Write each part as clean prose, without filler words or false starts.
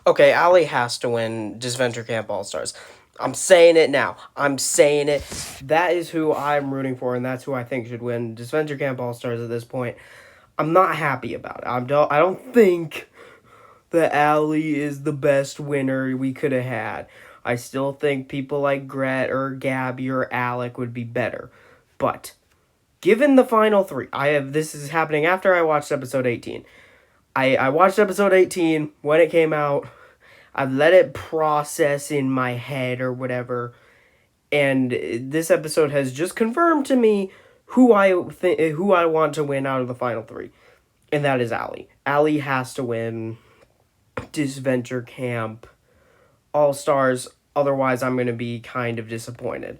Okay, Allie has to win Disventure Camp All Stars. I'm saying it now. I'm saying it. That is who I'm rooting for, and that's who I think should win Disventure Camp All Stars at this point. I'm not happy about it. I don't think that Allie is the best winner we could have had. I still think people like Gret or Gabby or Alec would be better. But given the final three, this is happening after I watched episode 18. I watched episode 18 when it came out. I've let it process in my head or whatever. And this episode has just confirmed to me who I want to win out of the final three. And that is Allie. Allie has to win Disventure Camp All Stars. Otherwise, I'm going to be kind of disappointed.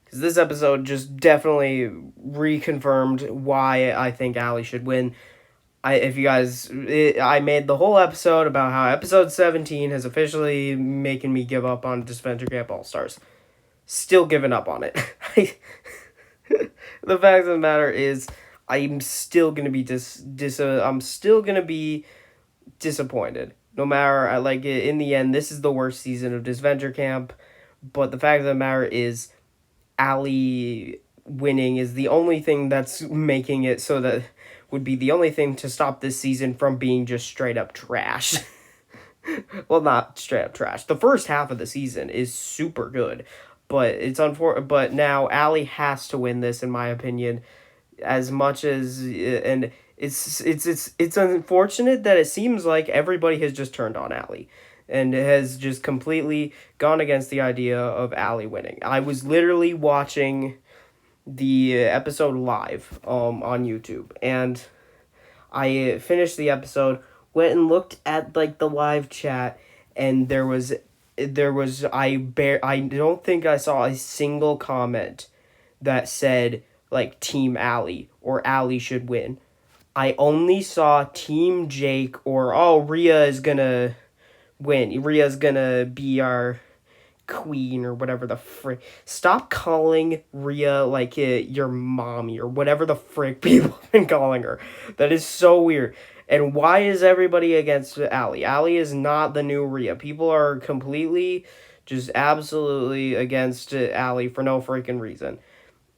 Because this episode just definitely reconfirmed why I think Allie should win. I made the whole episode about how episode 17 has officially making me give up on Disventure Camp All Stars. Still giving up on it. The fact of the matter is, I'm still gonna be I'm still gonna be disappointed. No matter, in the end, this is the worst season of Disventure Camp. But the fact of the matter is, Allie winning is the only thing that's making it so that would be the only thing to stop this season from being just straight up trash. Well, not straight up trash. The first half of the season is super good, but but now Allie has to win this, in my opinion. As much as and it's unfortunate that it seems like everybody has just turned on Allie and has just completely gone against the idea of Allie winning. I was literally watching the episode live on YouTube, and I finished the episode, went and looked at the live chat, and I don't think I saw a single comment that said Team Allie or Allie should win. I only saw Team Jake or Riya is gonna win. Riya's gonna be our queen or whatever the frick. Stop calling Riya your mommy or whatever the frick people have been calling her. That is so weird. And why is everybody against Allie? Allie is not the new Riya. People are completely, just absolutely against Allie for no freaking reason.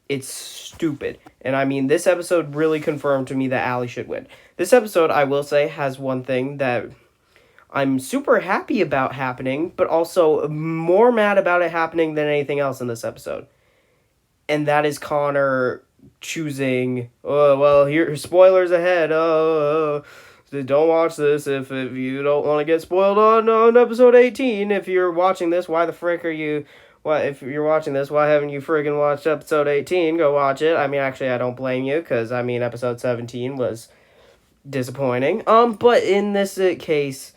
It's stupid. And I mean, this episode really confirmed to me that Allie should win. This episode, I will say, has one thing that I'm super happy about happening, but also more mad about it happening than anything else in this episode. And that is Connor choosing, here, spoilers ahead, don't watch this if you don't want to get spoiled on episode 18. If you're watching this, why the frick are you, if you're watching this, why haven't you friggin' watched episode 18? Go watch it. I mean, actually, I don't blame you, because, episode 17 was disappointing. But in this case,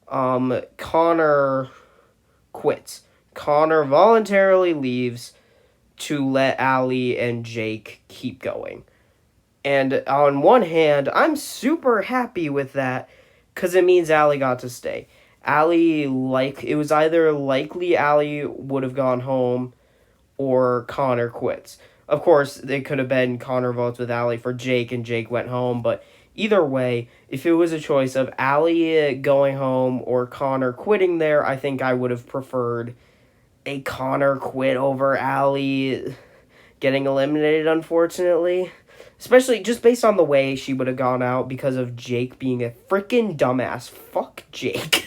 Connor quits. Connor voluntarily leaves to let Allie and Jake keep going. And on one hand, I'm super happy with that, because it means Allie got to stay. Allie, it was either likely Allie would have gone home or Connor quits. Of course, it could have been Connor votes with Allie for Jake and Jake went home, but either way, if it was a choice of Allie going home or Connor quitting there, I think I would have preferred a Connor quit over Allie getting eliminated, unfortunately. Especially just based on the way she would have gone out because of Jake being a freaking dumbass. Fuck Jake.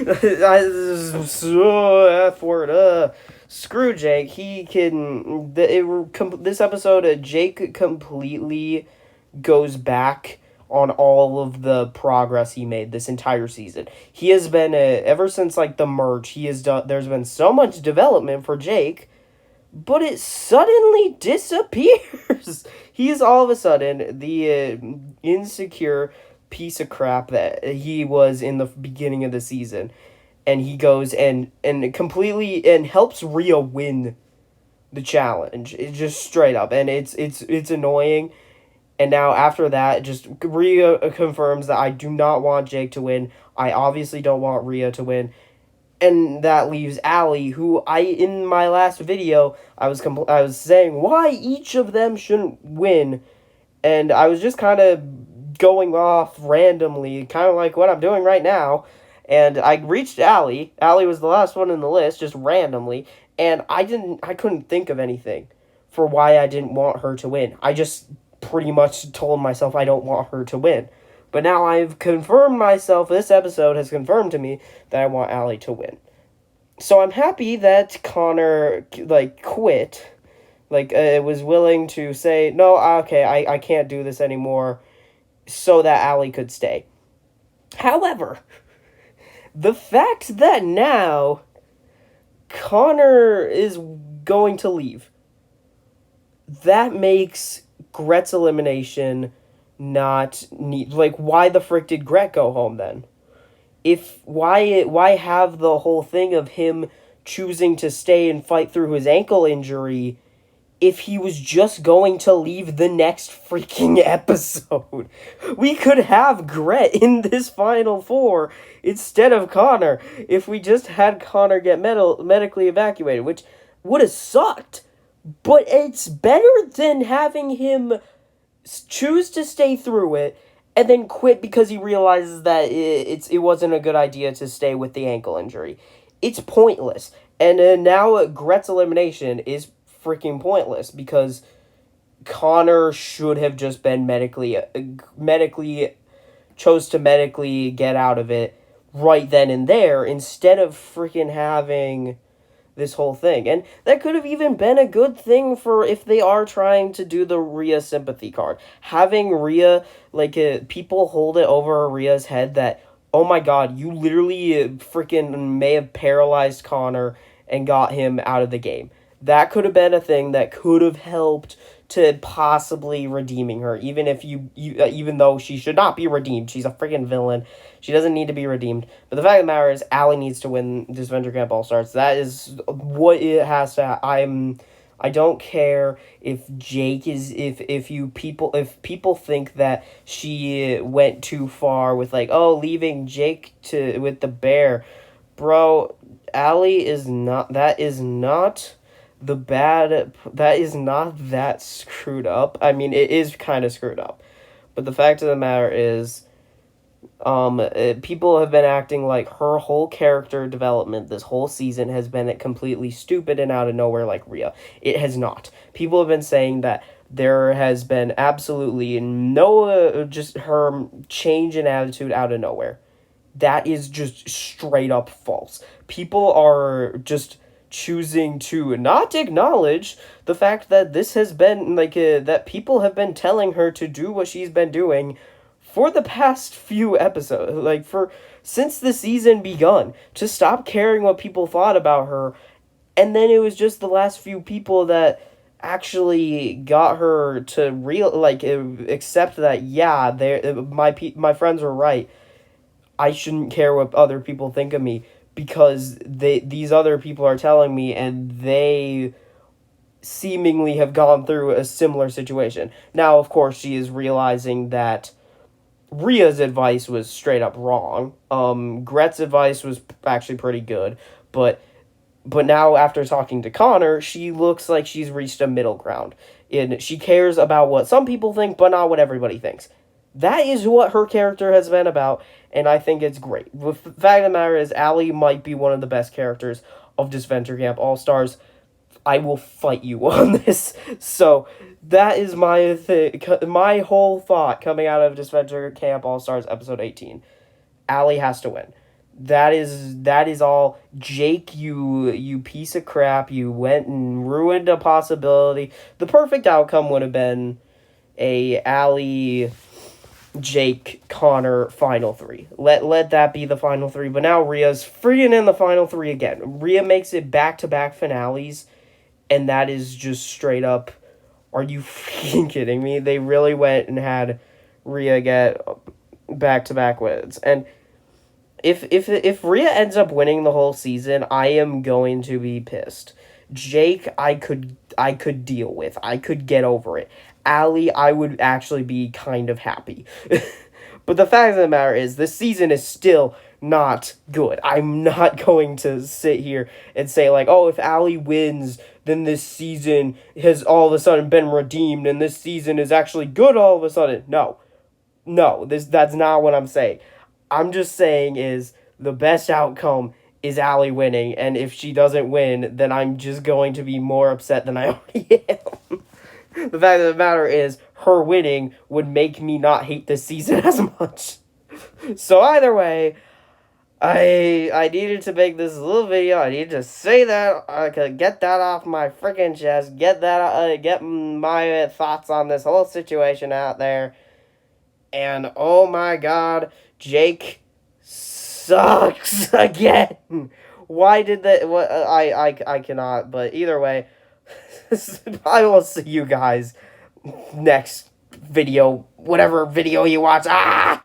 F word, screw Jake. He can. This episode, Jake completely goes back on all of the progress he made this entire season. He has been ever since the merge. He has done. There's been so much development for Jake, but it suddenly disappears. He is all of a sudden the insecure piece of crap that he was in the beginning of the season. And he goes and completely and helps Riya win the challenge. It's just straight up. And it's annoying. And now after that, just Riya confirms that I do not want Jake to win. I obviously don't want Riya to win. And that leaves Allie, who in my last video, I was saying why each of them shouldn't win. And I was just kind of going off randomly, kind of like what I'm doing right now. And I reached Allie. Allie was the last one in the list, just randomly, and I couldn't think of anything for why I didn't want her to win. I just pretty much told myself I don't want her to win. But now I've confirmed myself, this episode has confirmed to me that I want Allie to win. So I'm happy that Connor, quit. Was willing to say, no, okay, I can't do this anymore, so that Allie could stay. However, the fact that now Connor is going to leave, that makes Gret's elimination not need. Why the frick did Gret go home then? Why have the whole thing of him choosing to stay and fight through his ankle injury if he was just going to leave the next freaking episode? We could have Gret in this Final Four instead of Connor if we just had Connor get medically evacuated, which would have sucked. But it's better than having him choose to stay through it and then quit because he realizes that it wasn't a good idea to stay with the ankle injury. It's pointless. And now Gret's elimination is freaking pointless because Connor should have just been chose to medically get out of it right then and there instead of freaking having this whole thing. And that could have even been a good thing for if they are trying to do the Riya sympathy card. Having Riya, people hold it over Riya's head that, oh my god, you literally freaking may have paralyzed Connor and got him out of the game. That could have been a thing that could have helped to possibly redeeming her, even if even though she should not be redeemed. She's a freaking villain. She doesn't need to be redeemed. But the fact of the matter is, Allie needs to win Disventure Camp All-Stars. That is what it has to. I don't care if Jake is if people think that she went too far with leaving Jake with the bear, bro. Allie is not. That is not that screwed up. I mean, it is kind of screwed up. But the fact of the matter is, people have been acting like her whole character development this whole season has been completely stupid and out of nowhere like Riya. It has not. People have been saying that there has been absolutely no, just her change in attitude out of nowhere. That is just straight up false. People are just choosing to not acknowledge the fact that this has been that people have been telling her to do what she's been doing for the past few episodes, since the season begun, to stop caring what people thought about her. And then it was just the last few people that actually got her to accept that, yeah, my friends were right. I shouldn't care what other people think of me because these other people are telling me, and they seemingly have gone through a similar situation. Now, of course, she is realizing that Riya's advice was straight up wrong. Gret's advice was actually pretty good, but now after talking to Connor, she looks like she's reached a middle ground. And she cares about what some people think, but not what everybody thinks. That is what her character has been about, and I think it's great. The fact of the matter is, Allie might be one of the best characters of Disventure Camp All-Stars. I will fight you on this. So, that is my whole thought coming out of Disventure Camp All-Stars episode 18. Allie has to win. That is all. Jake, you piece of crap. You went and ruined a possibility. The perfect outcome would have been a Allie, Jake, Connor final three. Let that be the final three. But now Riya's freaking in the final three again. Riya makes it back-to-back finales, and that is just straight up. Are you freaking kidding me? They really went and had Riya get back-to-back wins. And if Riya ends up winning the whole season, I am going to be pissed. Jake, I could deal with. I could get over it. Allie, I would actually be kind of happy. But the fact of the matter is, this season is still not good. I'm not going to sit here and say, if Allie wins, then this season has all of a sudden been redeemed, and this season is actually good all of a sudden. No, that's not what I'm saying. I'm just saying is, the best outcome is Allie winning, and if she doesn't win, then I'm just going to be more upset than I already am. The fact of the matter is, her winning would make me not hate this season as much. So either way, I needed to make this little video. I needed to say that. I could get that off my freaking chest. Get my thoughts on this whole situation out there. And oh my god, Jake sucks again. Why did that? What I cannot. But either way, I will see you guys next video, whatever video you watch. Ah.